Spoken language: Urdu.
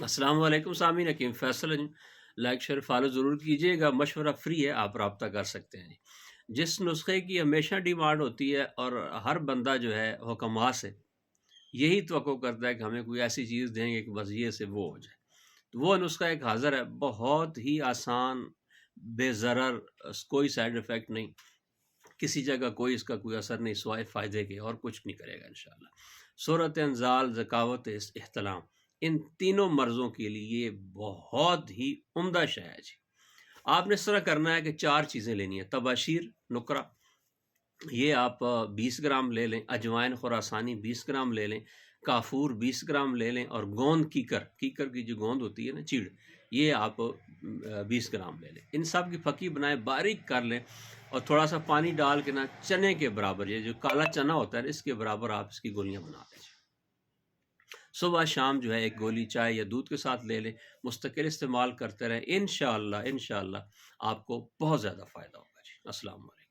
السلام علیکم سامعین، حکیم فیصل لائک شیئر فالو ضرور کیجیے گا، مشورہ فری ہے، آپ رابطہ کر سکتے ہیں جس نسخے کی ہمیشہ ڈیمانڈ ہوتی ہے اور ہر بندہ جو ہے حکماں سے یہی توقع کرتا ہے کہ ہمیں کوئی ایسی چیز دیں گے کہ بس یہ سے وہ ہو جائے، تو وہ نسخہ ایک حاضر ہے، بہت ہی آسان، بے ضرر، کوئی سائیڈ افیکٹ نہیں، کسی جگہ کوئی اس کا کوئی اثر نہیں سوائے فائدے کے، اور کچھ نہیں کرے گا انشاءاللہ۔ صورت انزال، ذکاوت، احتلام، ان تینوں مرضوں کے لیے بہت ہی عمدہ شے ہے جی۔ آپ نے اس طرح کرنا ہے کہ 4 چیزیں لینی ہیں: تباشیر نقرہ، یہ آپ 20 گرام لے لیں، اجوائن خراسانی 20 گرام لے لیں، کافور 20 گرام لے لیں، اور گوند کیکر کی جو گوند ہوتی ہے نا، چیڑ، یہ آپ 20 گرام لے لیں۔ ان سب کی پھکی بنائیں، باریک کر لیں، اور تھوڑا سا پانی ڈال کے نا چنے کے برابر، یہ جو کالا چنا ہوتا ہے اس کے برابر آپ اس کی گولیاں بنا لیں۔ صبح شام جو ہے ایک گولی چائے یا دودھ کے ساتھ لے لیں، مستقل استعمال کرتے رہیں، انشاءاللہ آپ کو بہت زیادہ فائدہ ہوگا جی۔ السلام علیکم۔